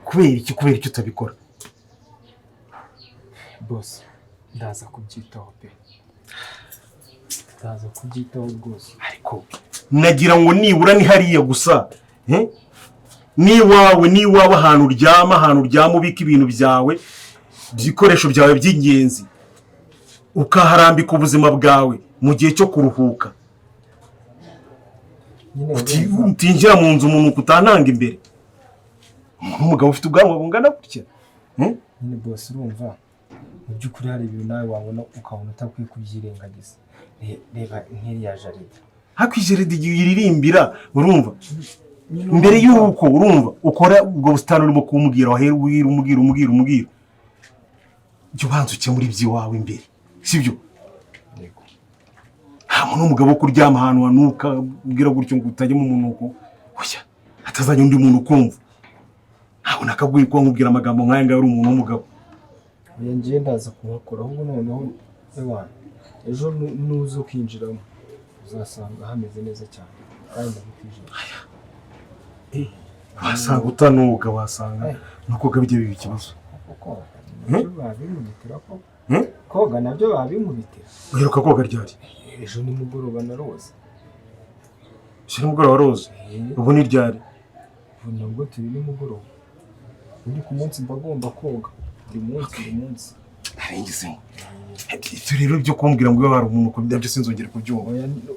kubera iki utabikora? Boss, ndaza kubyitaho pe. Ndaza kubyitaho rwose. Ariko nagira ngo nibura ni hariya gusa. Niwawe ahantu uryama ubika ibintu byawe, ibikoresho byawe by'ingenzi, ukaharambika ubuzima bwawe mu gihe cyo kuruhuka. Utinjira mu nzu umuntu kutantanga imbere. Umugabo ufite ubwanwa bungana gutya. Nyine boss urumva mu by'ukuri hari ibintu nawe wabona ukabona utakwiye kubyirengagiza. Reba nk'iriya jaride. Hakwijeride iririmbira urumva. Mbere y'uko urumva ukora ubwo busitani urimo kumbwira wahera umubwira. Jya ubanza ukemura iby'iwawe imbere. Sibyo? Yego. Nta n'umugabo wo kuryama ahantu hanuka ubwira gutyo ngo utajya mu munuko. Oya, atazanye undi muntu kumva. Ntabwo nakaguye ko nkubwira amagambo nk'aya ngaya uri umuntu w'umugabo. Oya ngiye ndaza kuhakora ahubwo noneho ewana. Ejo nuza ukinjiramo uzasanga hameze neza cyane kandi ndabikwijije. Wasanga utanuka wasanga nuko gabije bibi kibazo. Koga nabyo babinkubitira. Uheruka koga ryari? Ejo ni mugoroba na roza. Shira mugoroba roza. Ubu ni ryari? Ubu nabwo turi ni mugoroba. Undi ku munsi mbagomba koga. Buri munsi. Arengize. Ito rero byo kumbwira ngo hari umuntu ko byabyo sinzongera kubyumva.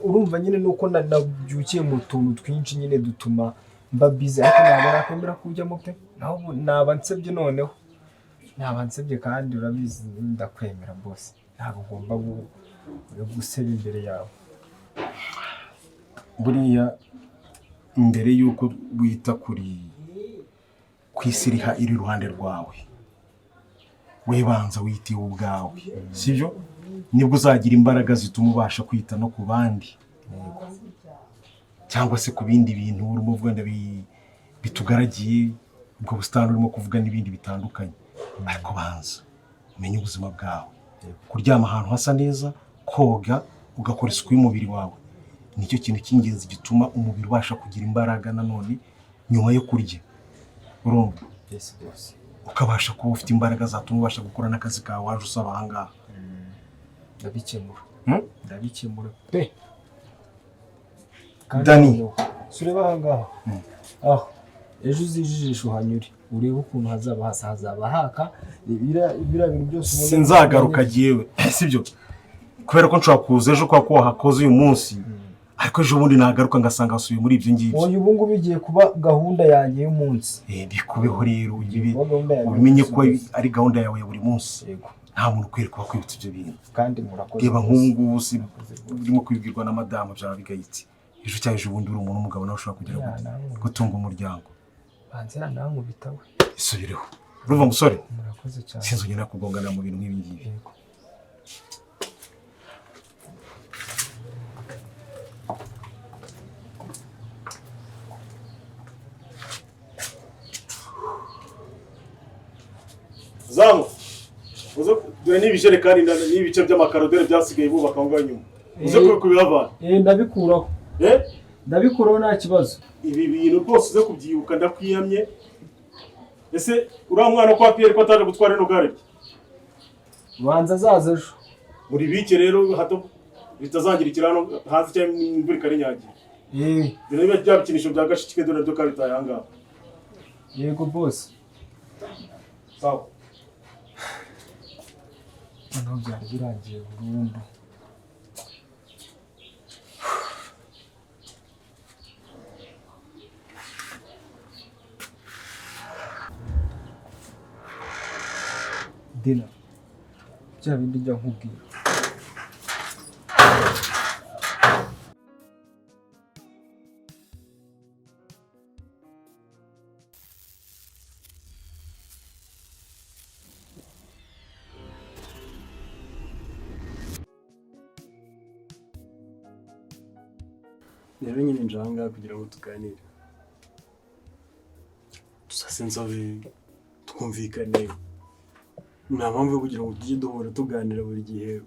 Urumva nyine nuko nabyukiye mu tuntu twinshi nyine dutuma mba bize ariko nabara kwemera kujyamo pe. Naho naba nsebye noneho. Naba nsebye kandi urabizi ndakwemera boss. Ntabwo ugomba guseba imbere yawe. Buriya mbere yuko wita kuri kwisiriha iri ruhande rwawe. Webanza witiwe ubwawe. Sibyo? Nibwo uzagira imbaraga zituma ubasha kwita no ku bandi. Cyangwa se ku bindi bintu urimo uvuga bitugaragiye ubwo busitani urimo kuvuga n'ibindi bitandukanye. Ariko banza umenye ubuzima bwawe. Kuryama ahantu hasa neza, koga, ugakora isuku y'umubiri wawe. Nicyo kintu cy'ingenzi gituma umubiri ubasha kugira imbaraga nanone nyuma yo kurya. Urumva? Yes boss. Ukabasha kuba ufite imbaraga zatuma ubasha gukora n'akazi kawe waje usaba ahangaha. Ndabikemura pe. Dani sureba ahangaha. Ejo uzijijisho hanyuri urebe ukuntu hazaba haka ibira bintu byose ubona. Sinzagaruka giyewe. Sibyo? Kubera ko nshobora kuza ejo kwa hakoze uyu munsi. Ariko ejo bundi nagaruka ngasanga hasubiye muri ibyo ngibyo. Oya ubu ngubu bigiye kuba gahunda yanjye y'umunsi. Bikubeho rero ubimenye ko ari gahunda yawe ya buri munsi. Yego. Nta muntu kwirwa kwibutsa ibyo bintu. Kandi murakoze. Reba nk'ubu usi urimo kwibwirwa na madame byaba bigayitse. Ejo cyaje ubundi uri umuntu w'umugabo nawe ushobora kugira gutunga umuryango. Banzira nawe nkubitawe. Isubireho. Urumva musore? Murakoze cyane. Sinzongera kugongana mu bintu nk'ibi ngibi. Yego. Zamu. Dore n'ibijerekani n'ibice by'amakarodere byasigaye bubaka ngo nyuma. Uze kubirava. Ndabikuraho. Ndabikuraho nta kibazo. Ibi bintu rwose uze kubyibuka ndakwiyamye. Ese uriya mwana kwa Pierre ko ataje gutwara ino gare? Banza zaza ejo. Muri bike rero hato bitazangira ikirano hazi cyangwa imvura karinyagiye. Dore bya bikinisho bya gashikike dore byo karitaye ahangaha. Yego boss. Sawa. Noneho byari birangiye burundu. Dina, bya bindi njya nkubwira. Rero nyine njanga kugira ngo tuganire. Dusase nsabe twumvikane. Nta mpamvu yo kugira ngo tujye duhora tuganira buri gihe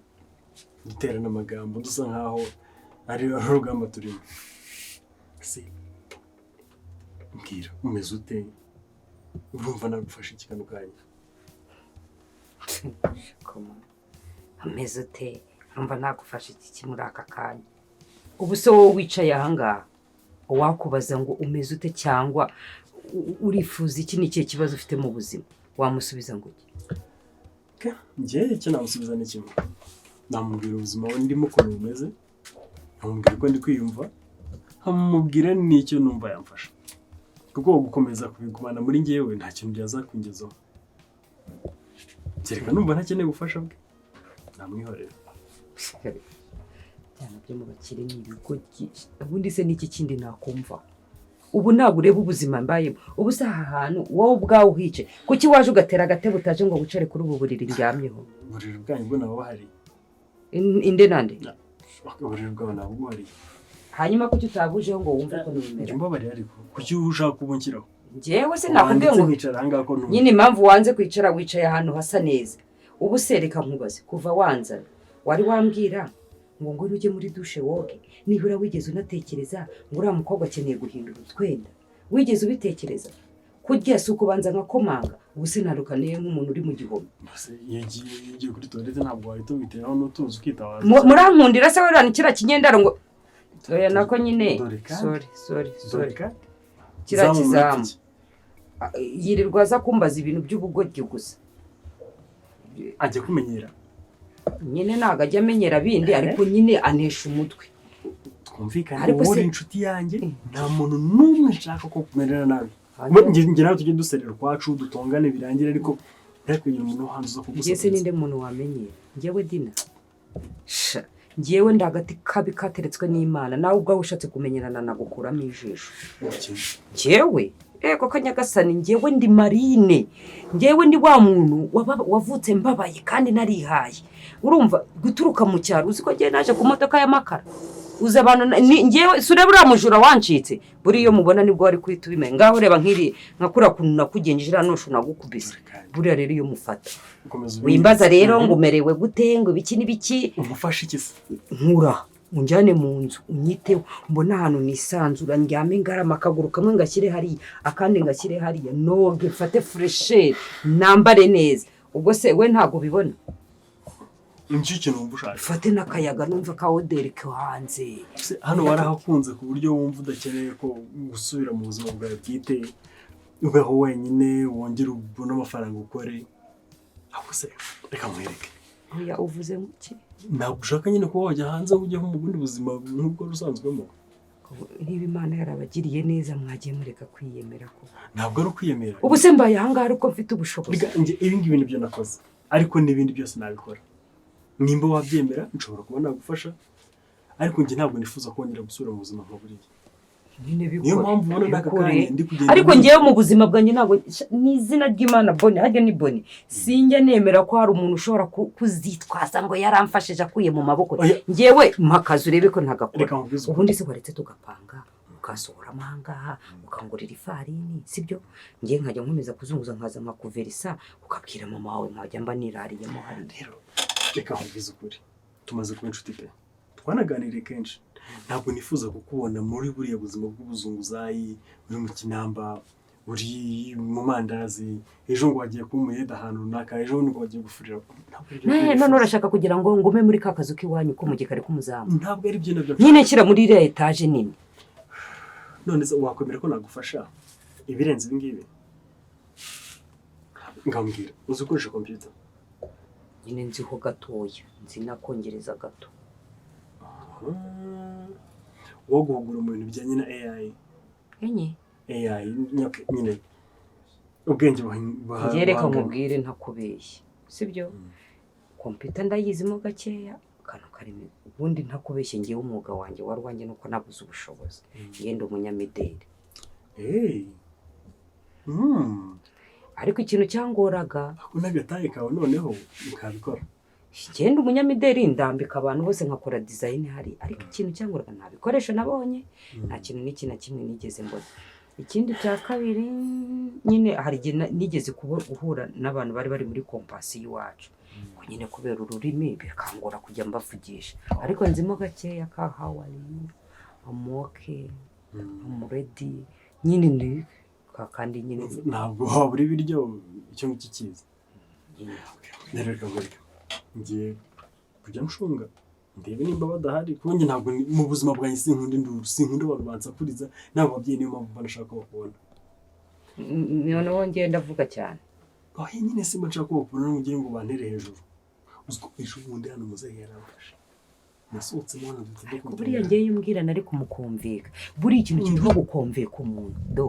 duterana amagambo dusa nkaho ari urugamba turimo. Si mbwira umeze ute urumva nagufasha iki kano kanya ameze ute urumva nagufasha iki muri aka kanya ubu se wowe wicaye ahangaha wakubaza ngo umeze ute cyangwa urifuza iki n'ikihe kibazo ufite mu buzima wamusubiza ngo iki njye icyo namusubiza ni kimwe namubwira ubuzima ndimo ukuntu bumeze nkamubwira ko ndi kwiyumva nkamubwira n'icyo numva yamfasha kuko gukomeza kubigumana muri njyewe nta kintu byazakungezaho kereka numva ntakeneye ubufasha bwe namwihorera cyane byo mu bakire ni ibigoryi ubundi se n'iki kindi nakumva ubu ntabwo ureba ubuzima mbayemo ubu se aha hantu wowe ubwawe uhice kuki waje ugatera agatebe utaje ngo wicare kuri ubu buriri ndyamyeho uburiri bwanyu bwo nabo bahari inde nande uburiri bwawe nabo buhari hanyuma kuki utabujeho ngo wumve ko numera njye mbabarira ariko kuki ushaka kubunshyiraho njyewe se nakubwiye ngo nkicara ahangaha ko numva nyine impamvu wanze kwicara wicaye ahantu hasa neza ubu se reka nkubaze kuva wanzana wari wambwira ngo ngo ujye muri dushe woge nibura wigeze unatekereza ngo uriya mukobwa akeneye guhindura utwenda wigeze ubitekereza kurya si ukubanza nkakomanga ubu se narukaniye nk'umuntu uri mu gihome iyo ugiye kuri toilette ntabwo wahita witeraho n'utuzi ukitabaza murankundira se werana kiriya kinyendaro ngo oya nako nyine sorry kiriya kizamu yirirwa aza kumbaza ibintu by'ubugoryi gusa ajya kumenyera nyine ntabwo ajya amenyera bindi ariko nyine anesha umutwe twumvikane wowe uri inshuti yanjye nta muntu n'umwe nshaka ko kumerera nabi njye nawe tujye duserera ukwacu dutongane birangire ariko kugira umuntu wo hanze uza kugusaba njye se ninde muntu wamenyera njyewe dina njyewe ndagati kabi kateretswe n'Imana nawe ubwawe ushatse kumenyerana nagukuramo ijisho njyewe ego kanyagasani njyewe ndi Marine njyewe ndi wa muntu wavutse mbabaye kandi narihaye urumva guturuka mu cyaro uzi ko ngiye naje ku modoka y'amakara uza abantu njyewe sure buriya mujura wancitse buri iyo mubona nibwo wari kwita ubimenya ngaho reba nkiri nkakura kuntu nakugenjeje nosho nagukubise buriya rero iyo mufata wimbaza rero ngo umerewe gute ngo ibiki n'ibiki umufashe ikisi nkura unjyane mu nzu unyiteho mbona ahantu nisanzura ndyame ngarama akaguru kamwe ngashyire hariya akandi ngashyire hariya noge mfate furesheri nambare neza ubwo se we ntabwo bibona Niki kintu wumva ushaka fate n'akayaga numva ka oderi ko hanze hano warahakunze ku buryo wumva udakeneye ko gusubira mu buzima bwawe bwite ubeho wenyine wongere ubone amafaranga ukore ahubwo se reka mwereke oya uvuze muki ntabwo ushaka nyine kuba wajya hanze ujyaho mu bundi buzima nk'ubwo rusanzwemo niba Imana yarabagiriye neza mwagiye mureka kwiyemera ko ntabwo ari ukwiyemera ubu se mbaye ahangaha ariko mfite ubushobozi ibi ngibi nibyo nakoze ariko n'ibindi byose nabikora nimba wabyemera nshobora kuba nagufasha ariko njye ntabwo nifuza kongera gusubira mu buzima nka buriya niyo mpamvu ubona n'akakanya ndi kugenda ariko ngewe mu buzima bwanjye ntabwo n'izina ry'Imana Boni hajya ni Boni sinjya nemera ko hari umuntu ushobora kuzitwaza ngo yaramfashije akuye mu maboko ngewe mpakazi urebe ko ntagakora ubundi se waretse tugapanga ukasohora ahangaha ukangurira ifarini sibyo ngiye nkajya nkomeza kuzunguza nkaza nkakuverisa ukabwira mama wawe nkajya mba nirariyemo hari rero reka nkubwize ukuri tumaze kuba inshuti pe twanaganiriye kenshi ntabwo nifuza kukubona muri buriya buzima bw'ubuzunguzayi uri mu kinamba uri mu mandazi ejo ngo wagiye kuba umuyede ahantu runaka ejo ngo wagiye gufurira none urashaka kugira ngo ngume muri ka kazu k'iwanyu ko mu gikari k'umuzamu ntabwo ari byo nabyo nyine nshyira muri iriya etaje nini none se wakwemera ko nagufasha ibirenze ibi ngibi ngambwira uzi ukoresha computer nyine nziho gatoya nzi nakongereza gato wo guhugura mu bintu bijyanye na AI nyine ubwenge ngereka nkubwire ntakubeshye sibyo computer ndayizimo gakeya kantu karimo ubundi ntakubeshye ngiye umwuga wanjye warwanjye nuko nabuze ubushobozi ngende umunyamideli ariko ikintu cyangoraga n'agataye kawe noneho ukabikora ngende umunyamideli ndambika abantu bose nkakora design hari ariko ikintu cyangoraga nta bikoresho nabonye nta kintu n'iki na kimwe nigeze mbona ikindi cya kabiri nyine hari igihe nigeze guhura n'abantu bari muri kompasi y'iwacu ngo nyine kubera ururimi bikangora kujya mbavugisha ariko nzimo gakeya ka how are you I'm okay I'm ready nyine ni kandi nyine ntabwo wabura ibiryo icyo ngicyo kiza rero reka ngiye kujya nshunga ndebe nimba badahari kuko njye ntabwo mu buzima bwanjye sinkunda induru sinkunda abantu bansakuriza ntabwo ababyeyi niyo mpamvu banashaka bakubona noneho ngenda avuga cyane aho nyine simba nshaka kubakubona n'umugire ngo bantere hejuru uziko ejo bundi hano muzehe yaramfashe nasohotsemo hano dutinde buriya ngewe iyo umbwira nari kumukumvika buriya ikintu kiriho gukumvika umuntu do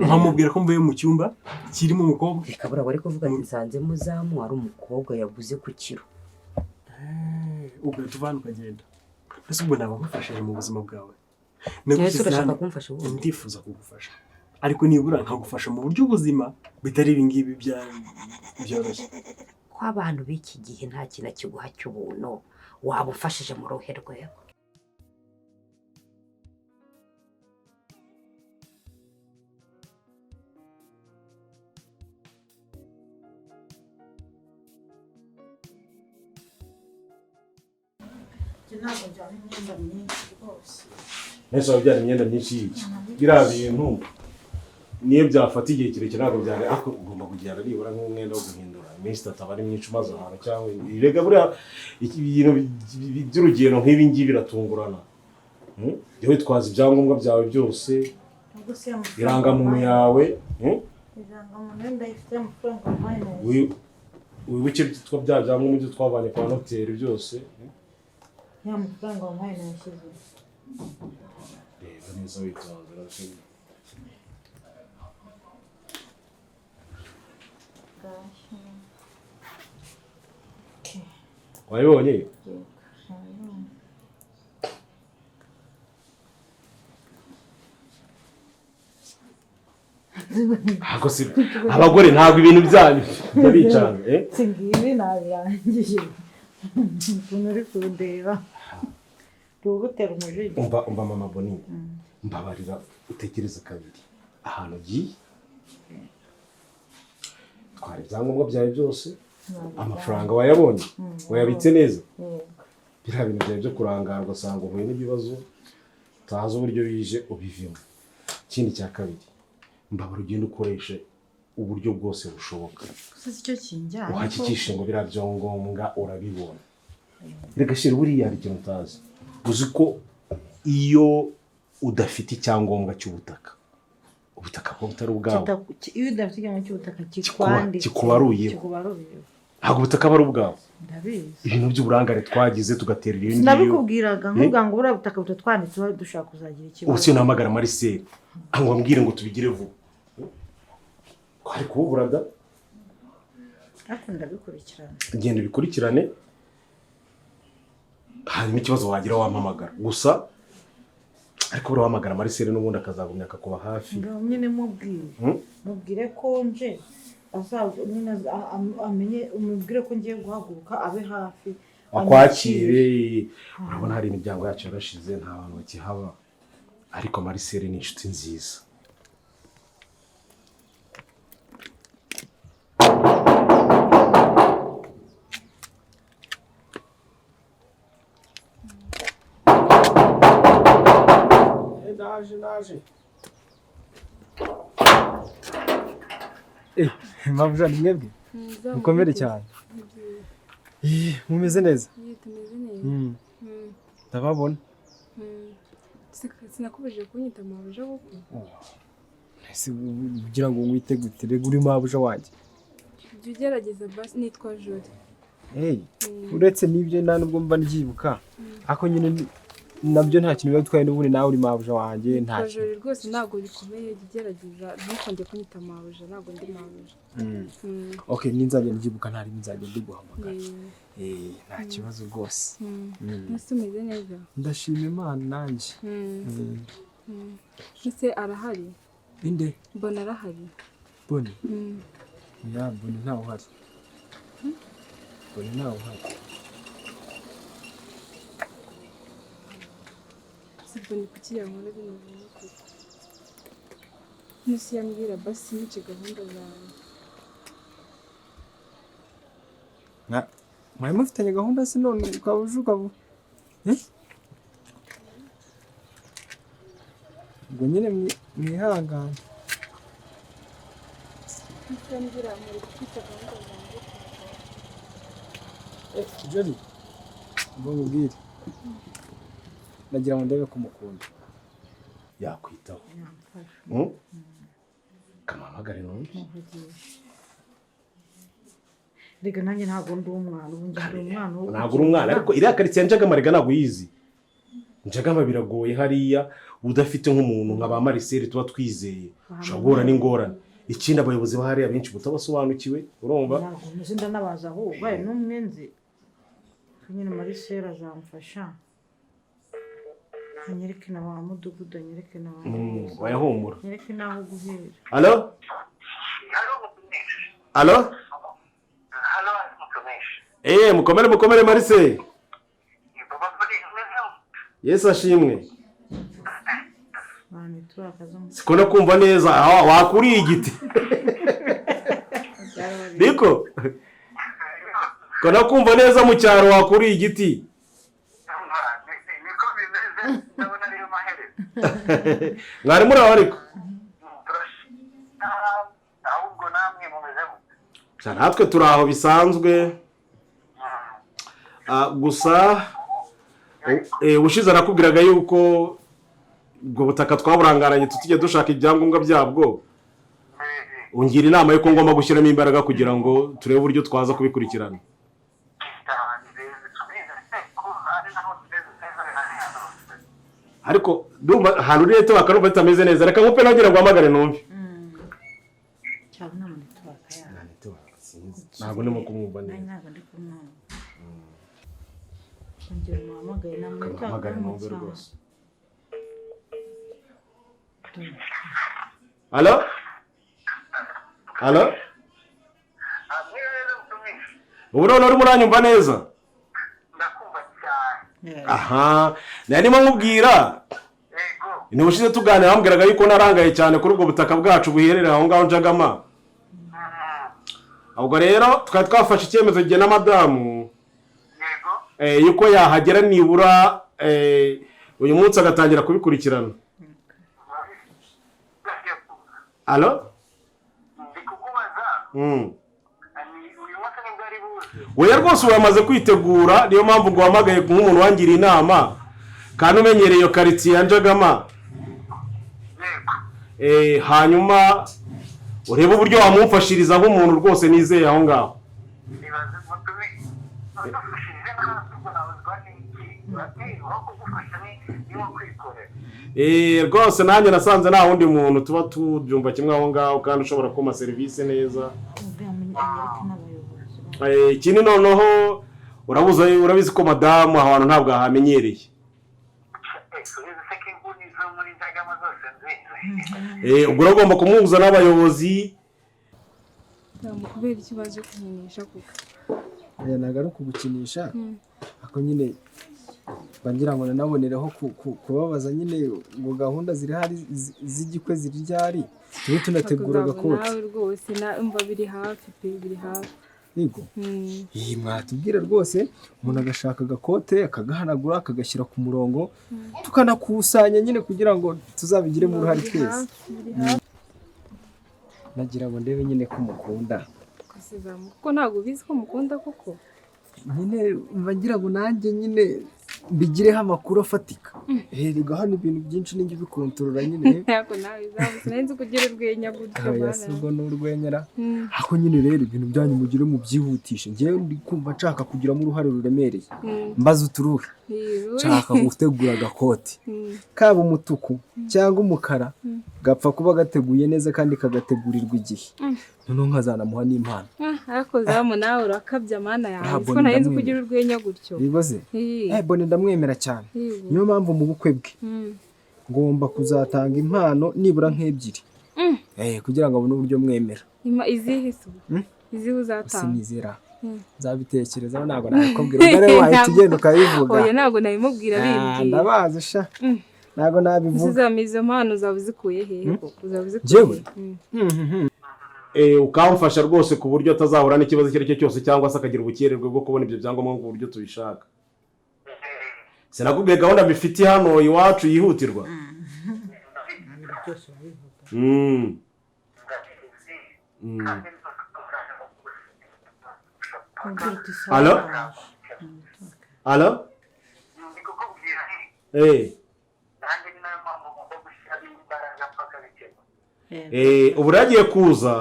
nkamubwira ko mvuye mu cyumba kirimo umukobwa reka buriya wari kuvuga ati nsanze muzamu ari umukobwa yaguze ku kiro ugahita uvana ukagenda mbese ubwo naba nkufashije mu buzima bwawe urashaka kumfasha ubu ndifuza kugufasha ariko nibura nkagufasha mu buryo ubuzima bitari ibi ngibi byoroshye ko abantu b'iki gihe nta kintu kiguha cy'ubuntu waba ufashije mu ruhe rwego ntabwo byaba imyenda myinshi rwose nese wabyara imyenda myinshi y'iki biriya bintu niyo byafata igihe kirekire ntabwo byari ariko ugomba kugenda nibura nk'umwenda wo guhindura iminsi itatu aba ari myinshi umaze ahantu cyangwa rega buriya ibintu by'urugendo nk'ibi ngibi biratungurana jya witwaza ibyangombwa byawe byose irangamuntu yawe irangamuntu ndayifite amafaranga mpaye wibuke byitwa bya byangombwa byo twavanye kwa noteri byose ya mafaranga wampaye nayashyize reba neza witonze wabibonye abagore ntabwo ibintu byanyu bicanga singibi nabirangije ukuntu uri kundeba ntugutera umujinya umva mama Boni mbabarira utekereza kabiri ahantu ugiye twara ibyangombwa byawe byose amafaranga wayabonye wayabitse neza biriya bintu byawe byo kurangara ugasanga uhuye n'ibibazo utazi uburyo bije ubivemo ikindi cya kabiri mbabara ugenda ukoreshe uburyo bwose bushoboka icyo kinjyana uhakikishe ngo biriya byangombwa urabibona reka shira buriya hari ikintu utazi uzi ko iyo udafite icyangombwa cy'ubutaka ubutaka bwo butari ubwawe iyo udafite icyangombwa cy'ubutaka kikubaruyeho ntabwo ubutaka aba ari ubwawe ibintu by'uburangare twagize tugatera ibindi sinabikubwiraga nkubwa ngo buriya butaka butatwanditseho dushaka kuzagira ikibazo ubu siyo nahamagara Marcel ngo ambwire ngo tubigire vuba twari kububura da ariko ndabikurikirana genda ubikurikirane hanyuma ikibazo wagira wampamagara gusa ariko buriya wahamagara Marcel n'ubundi akazagumya akakuba hafi nyine mubwire ko nje amenye umubwire ko ngiye guhaguruka abe hafi akwakire urabona hari imiryango yacu yarashize nta bantu bakihaba ariko Marcel ni inshuti nziza naje mabuja ni mwebwe mukomere cyane mumeze neza ndababona sinakubujije kunyita mabuja kuko kugira ngo mwite gute rega uri mabuja wanjye jya ugerageza basi nitwa Jori uretse n'ibyo nta nubwo mba ndyibuka ariko nyine nabyo nta kintu biba bitwaye n'ubundi nawe uri mabuja wanjye nta kintu Jori rwose ntabwo bikomeye jya ugerageza ntukongere kunyita mabuja ntabwo ndi mabuja okay ninzajya ndyibuka ntari nzajya ndiguhamagara nta kibazo rwose ese umeze neza ndashima Imana nanjye ese arahari inde mbona arahari Boni ya Boni ntawe uhari Boni ntawe uhari Boni kuki yankora bino bintu koko nisi yambwira basi nice gahunda zawe mwari mufitanye gahunda se none ukaba ujuka ubwo ubwo nyine mwihangane. icyo ngira muri gufite gahunda zanjye Jolly ngo mubwire nagira ngo ndebe ko mukunda. yakwitaho kamuhamagare numve. rega nanjye ntabwo ndi umwana ubu ndi umwana ntabwo uri umwana ariko iriya karitsiye Njagama rega ntabwo uyizi. Njagama biragoye hariya udafite nk'umuntu nka ba Marcel tuba twizeye ushobora guhura n'ingorane. Ikindi abayobozi bahariya benshi butabasobanukiwe urumva. ntabwo nzi ndanabaza aho baye n'umwe nzi nyine Marcel azamfasha anyereke na wa mudugudu anyereke na wa wayahumura anyereke naho guhera. Allo allo mukomere Marcel. Yesu ashimwe. Mani turakaza Siko no kumva neza wakuriye igiti. Niko Kona kumva neza mu cyaro wakuriye igiti. Niko bimeze ndabona ariyo maherezo. Mwari muri aho ariko. Ahubwo namwe mumeze mute. Natwe turi aho bisanzwe. Gusa ushize arakubwiraga yuko ubwo butaka twaburangaranye tutujye dushaka ibyangombwa byabwo. Ungira inama yuko ngomba gushyiramo imbaraga kugira ngo turebe uburyo twaza kubikurikirana. Ariko ndumva ahantu uri leta bakarumva bitameze neza. Reka nkupe nagira ngo hamagare numve. cyane none turakaya. Ntabwo ndimo kumwumva neza. Ntabwo ndi kumwumva. Ngero muhamagaye namwe Hamagare numve rwose. Allo? Allo? Ubu none uri muranyumva neza? Ndakumva cyane. Aha, narimo nkubwira. Ni ushize tuganira bambwiraga yuko narangaye cyane kuri ubwo butaka bwacu buherereye aho ngaho Njagama. Ahubwo rero twari twafashe icyemezo gihe na madamu yuko yahagera nibura uyu munsi agatangira kubikurikirana. Allo? Weya rwose uramaze kwitegura niyo mpamvu ngo wamagaye nk'umuntu wangiriye inama kandi umenyereye iyo karitsiye ya Njagama. Hanyuma urebe uburyo wamumfashiriza nk'umuntu rwose nizeye aho ngaho. Rwose nanjye nasanze nta wundi muntu tuba tubyumva kimwe aho ngaho kandi ushobora kuma serivisi neza. Ikindi noneho urabizi ko madamu aho hantu ntabwo ahamenyereye. Ubwo uragomba kumuhuza n'abayobozi. kubera ikibazo cyo kunyinisha kuko ntabwo ari ukugukinisha ako nyine bagira ngo nanabonereho kubabaza nyine ngo gahunda ziri hari z'igikwe ziri ryari tube tunategura agakote. nawe rwose umva biri hafi pe biri hafi. Yego. Mwatubwira rwose umuntu agashaka agakote akagahanagura akagashyira ku murongo tukanakusanya nyine kugira ngo tuzabigiremo uruhare twese. Nagira ngo ndebe nyine ko mukunda. Kuko ntabwo ubizi ko mukunda koko. Nyine bagira ngo nanjye nyine bigireho amakuru afatika. Rega hano ibintu byinshi ninjye bikontorora nyine. Yako nawe uzamuze nzi kugira urwenya gutyo bana. Yasubwo n'urwenyera. Ako nyine rero ibintu byanyu mugire mu byihutishe. Ngewe ndi kumva nshaka kugiramo uruhare ruremereye. Mbaza uturuhe. Nshaka gutegura agakote. Kaba umutuku cyangwa umukara gapfa kuba gateguye neza kandi kagategurirwa igihe. Noneho nkazanamuha n'impano. Ariko zamu nawe urakabya mana yawe. Ko narinzi kugira urwenya gutyo. Bibaze. Bone ndamwemera cyane. Niyo mpamvu mu bukwe bwe ngomba kuzatanga impano nibura nk'ebyiri. Kugira ngo abone uburyo mwemera. Izihe se? Izihe uzatanga? Sinizera. Nzabitekerezaho ntabwo nakubwira ubwo rero wahita ugenda ukabivuga. Oya ntabwo nabimubwira bimbwiye. Ndabazi sha. Ntabwo nabivuga. Uzamiza impano uzabuzikuye hehe koko? Jewe. Ukamfasha rwose ku buryo atazahura n'ikibazo icyo ari cyo cyose cyangwa se akagira ubukererwe bwo kubona ibyo byangombwa mu buryo tubishaka. Sinakubwiye gahunda bifitiye hano iwacu yihutirwa. byose urabivuga. ndabizi kandi nzakugana Umbwira uti sawa. Alo? Alo? ndi kukubwira nti nanjye ni nayo mpamvu ngomba gushyiramo imbaraga mpaka bikemura. Ubu yagiye kuza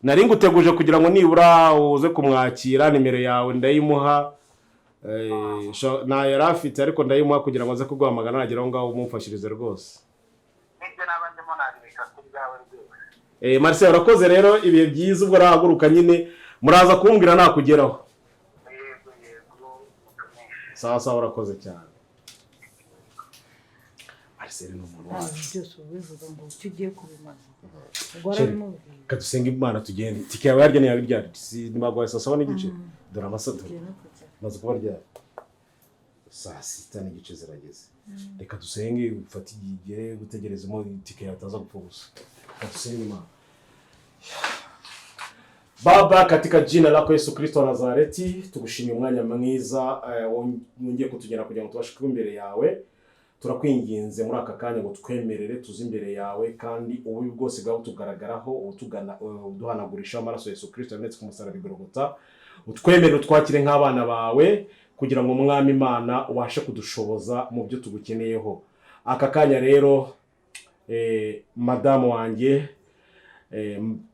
nari nguteguje kugira ngo nibura uze kumwakira, nimero yawe ndayimuha, nta yari afite ariko ndayimuha kugira ngo aze kuguhamagara nagera aho ngaho umumfashirize rwose. nibyo nabandemo nabibika kuri bwawe rwose. Marcel urakoze rero, ibihe byiza, ubwo arahaguruka nyine muraza kumbwira nakugeraho. yego mutumishe. Sawa urakoze cyane. Marcel ni umuntu wacu. Byose urabivuga ngo icyo ugiye kubimaza. Ubwo arabimubwira. Kadusenga Imana tugende. Tike yawe yarya ntiyari ryari. Nimagwaye saa 7 n'igice. Dore amasato. Maze kuba ryari. Saa 6 n'igice zirageze. Reka dusenge ufate igihe gutegerezamo tike yataza gupfa gusa. Kadusenge Imana. Baba, katika jina lako Yesu Kristo wa Nazareti, tugushimye umwanya mwiza wongeye kutugena kugira ngo tubashe kuba imbere yawe. Turakwinginze muri aka kanya ngo twemerere tuzi imbere yawe, kandi ububi bwose bwawe tugaragaraho, utugana uduhanagurisha amaraso Yesu Kristo yamenetse ku musaraba Golgotha. Utwemerere twakire nk'abana bawe kugira ngo umwami Imana ubashe kudushoboza mu byo tugukeneyeho. Aka kanya rero madamu wanjye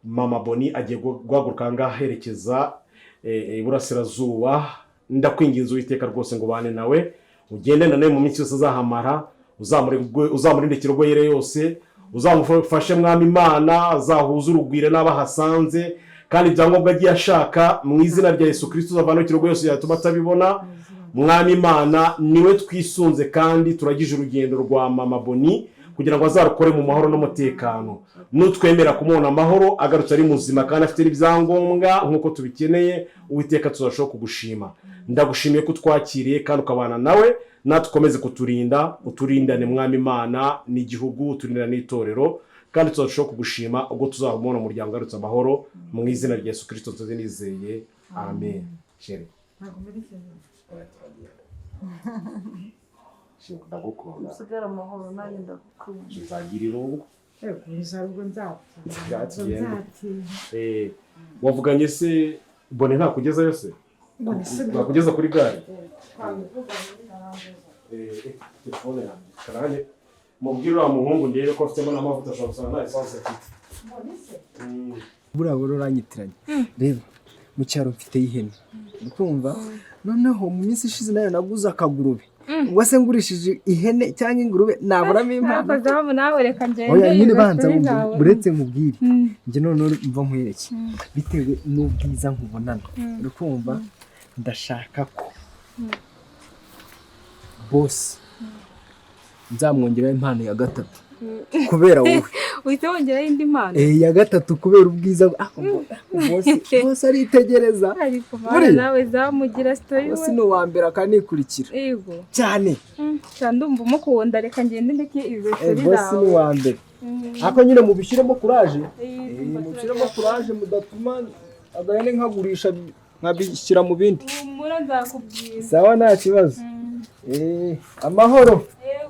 Mama Boni agiye guhaguruka ngaherekeza iburasirazuba. Ndakwinginze Uwiteka rwose ngo bane nawe, ugende nawe mu minsi yose azahamara, uzamurinde kirogoyere yose, uzamufashe mwami Imana, azahuza urugwire n'abahasanze, kandi ibyangombwa agiye ashaka mu izina rya Yesu Kristo uzavana kirogoye yose yatuma atabibona. Mwami Imana niwe twisunze, kandi turagije urugendo rwa Mama Boni kugira ngo azarukore mu mahoro n'umutekano. Nutwemera kumubona amahoro agarutse ari muzima kandi afite ibyangombwa nk'uko tubikeneye, Uwiteka tuzarushaho kugushima. Ndagushimiye ko twakiriye kandi ukabana nawe, natukomeze kuturinda, uturindane mwami Imana n'igihugu, uturindane n'itorero, kandi tuzarushaho kugushima ubwo tuzabona umuryango agarutse amahoro mu izina rya Yesu Kristo tuzinizeye. Amen. Chere. Ndagukunda. Usigara amahoro nanjye ndagukunda. Nzagira irungu. Yego nzarubwo nzapfa. Wavuganye se Bone nta kugezayo se? Nakugeza kuri gare. Telefone yanjye karanye mubwira wa muhungu ndebe ko afitemo n'amavuta ashobora gusana na essence afite. Buriya uranyitiranye. Reba mu cyaro mfite y'ihene. Ukumva noneho mu minsi ishize nayo naguze akagurube. Ubwo se ngurishije ihene cyangwa ingurube naburamo impamvu. Nakozaho nawe reka ngende. Oya nyine banza buretse nkubwire. Nge none mva nkwereke. Bitewe n'ubwiza nkubonana. Urukumva ndashaka ko boss nzamwongeraho impano ya gatatu kubera wowe. Uhita wongeraho indi mpano? Ya gatatu kubera ubwiza. Boss aritegereza. Ariko bana nawe zamugira story we. Boss ni uwambere akanikurikira. Yego. Cyane. Ndumva umukunda reka ngende ndeke izo story zawe. Boss ni uwambere. Ako nyine mubishyiremo courage. Mubishyiremo courage mudatuma agahene nkagurisha nkabishyira mu bindi. Mura nzakubwira. Sawa nta kibazo. Amahoro. Yego.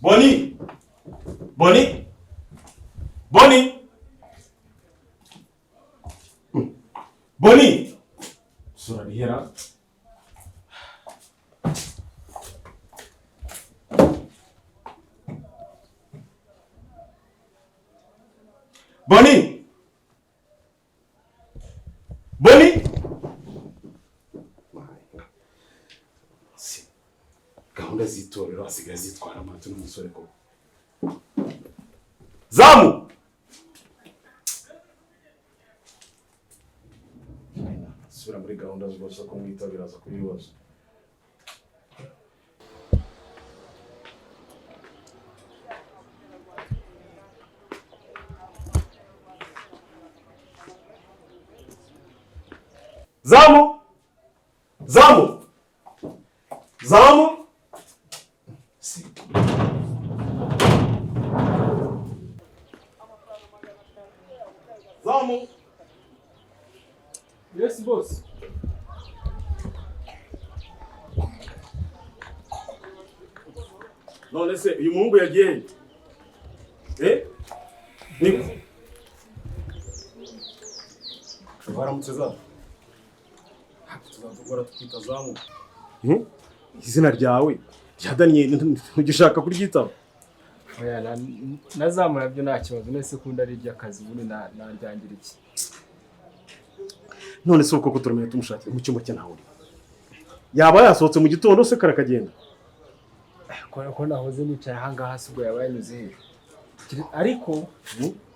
Boni! Boni! Boni! Boni! Sura lihera. Boni! Boni! Gahunda z'itorero asigaye zitwara amato n'umusore ko. Zamu! Sura muri gahunda zose ko mwitabira za kubibaza. Zamu! Zamu! Zamu! Zamu. Yes boss. None se uyu muhungu yagiye ni baramutse za tuzatugora tukita zamu izina ryawe rya Daniel ntugishaka kuryitaba Oya nazamura byo nta kibazo nese kunda ari ry'akazi ubundi naryangira iki. none se uko turamenye tumushakira mu cyumba cye ntawe yaba yasohotse mu gitondo se karakagenda ko nahoze nicaye ahangaha ubwo yaba yanyuze hejuru ariko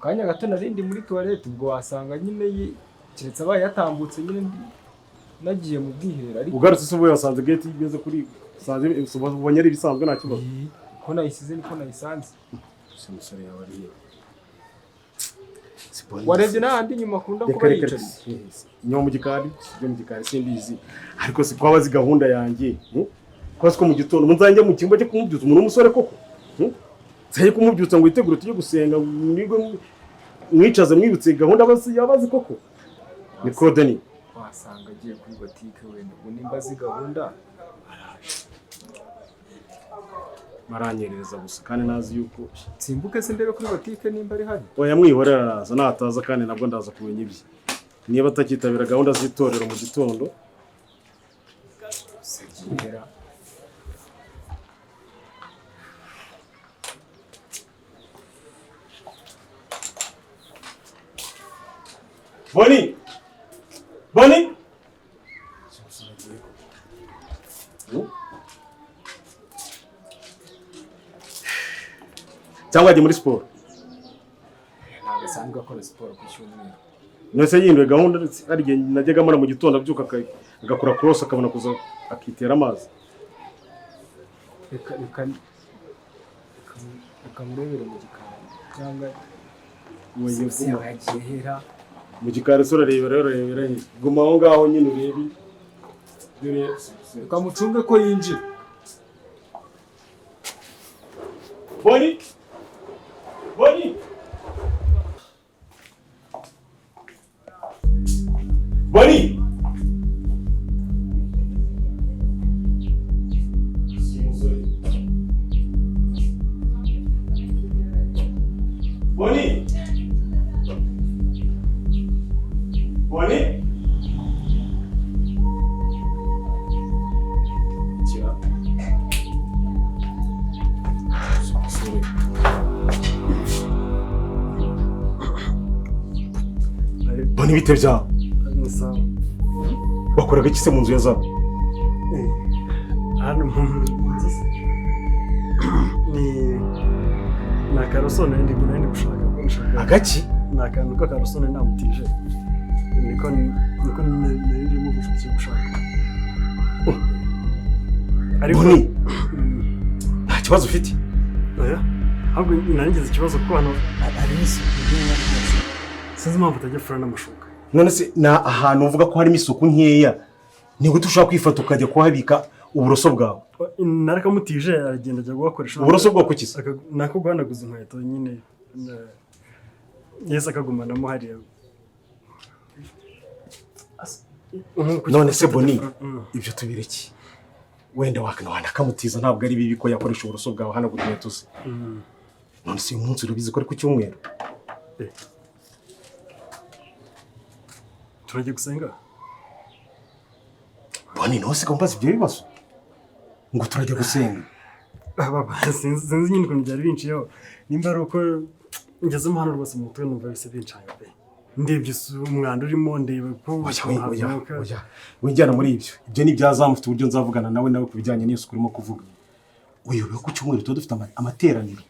kanya gato narindi muri toilette ubwo wasanga nyine keretse abaye yatambutse nyine nagiye mu bwiherero ariko ugarutse se ubu yasanze gate igeze kuri sanze ubonye ari bisanzwe nta kibazo ko nayisize niko nayisanze se musore yawe ari warebye n'ahandi nyuma akunda kuba yicaye inyuma mu gikari sibyo mu gikari simbizi ariko si kwa bazi gahunda yanjye kwasi ko mu gitondo munzanjye mu cyumba cyo kumubyutsa umuntu w'umusore koko nzaye kumubyutsa ngo yitegure tujye gusenga mwicaze mwibutse gahunda yabazi koko ni Claude wasanga agiye kuri botike wenda ubu nimba azi gahunda maranyereza gusa kandi nazi yuko simbuke se ndebe kuri botike nimba ari hari oya mwihorera araza nataza kandi nabwo ndaza kumenya ibye niba atakitabira gahunda z'itorero mu gitondo sekera Boni cyangwa ajya muri siporo ntabwo asanzwe akora siporo ku cyumweru nose yinduye gahunda hari igihe najyaga amara mu gitondo abyuka agakora cross akabona kuza akitera amazi reka murebere mu gikari cyangwa yagiye hera mu gikari se urarebera guma aho ngaho nyine urebe reka mucunge ko yinjira Boni Boni bite byawe wakoraga iki se mu nzu ya zabo hano mu nzu ni akarosone ndi gushaka ko nshaka agaki ni akantu k'akarosone namutije niko ndimo gushaka ariko nta kibazo ufite oya ahubwo nagize ikibazo kuko hano hari isuku sinzi impamvu utajya fura n'amashuka none se ni ahantu uvuga ko harimo isuku nkeya ni gute ushobora kwifata ukajya kuhabika uburoso bwawe narakamutije aragenda ajya guhakoresha uburoso bwo kukiza nako guhanaguza inkweto nyine yesi akagumanamo hariya none se Boni ibyo tubireki wenda wanakamutiza ntabwo ari bibi ko yakoresha uburoso bwawe hanaguza inkweto ze none se uyu munsi urabizi ko ari ku cyumweru turajya gusenga Boni nawe se kumbaza ibyo bibazo ngo turajya gusenga sinzi nyine ukuntu byari binciyeho nimba ari uko ngezemo hano rwose mu mutwe numva bise bincanye pe ndebye umwanda urimo ndeba ko wijyana muri ibyo ni ibyazamufite uburyo nzavugana nawe ku bijyanye n'isuku urimo kuvuga uyobewe ku cyumweru tuba dufite amateraniro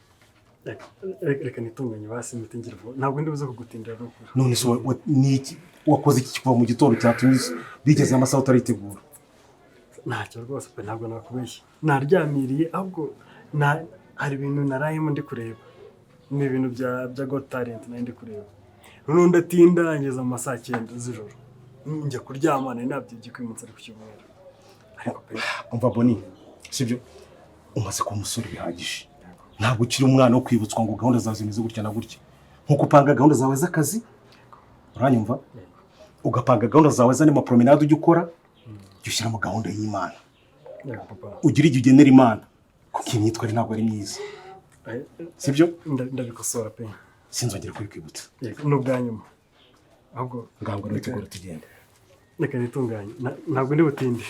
reka nitunganye basi mutingire vuba ntabwo ndi buze kugutindira rukuru none se niki wakoze iki kuva mu gitondo cyatumye bigeze amasaha utaritegura ntacyo rwose pe ntabwo nakubeshye naryamiriye ahubwo hari ibintu narayemo ndi kureba ni ibintu bya Got Talent nari ndi kureba noneho ndatinda ngeze mu masaha 9 z'ijoro njya kuryama nari nabyibye kwimutsa ari ku cyumweru ariko pe umva Boni sibyo umaze kuba umusore bihagije ntabwo ukiri umwana wo kwibutswa ngo gahunda zawe zimeze gutya na gutya nkuko upanga gahunda zawe z'akazi uranyumva ugapanga gahunda zawe z'andi mapromenade ujya ukora jya ushyiramo gahunda y'Imana ugira igihe ugenera Imana kuko iyi myitwarire ntabwo ari myiza sibyo ndabikosora pe sinzongera kubikwibutsa ni ubwa nyuma ahubwo ngaho rero tugomba tugenda reka nitunganye ntabwo ndi butinde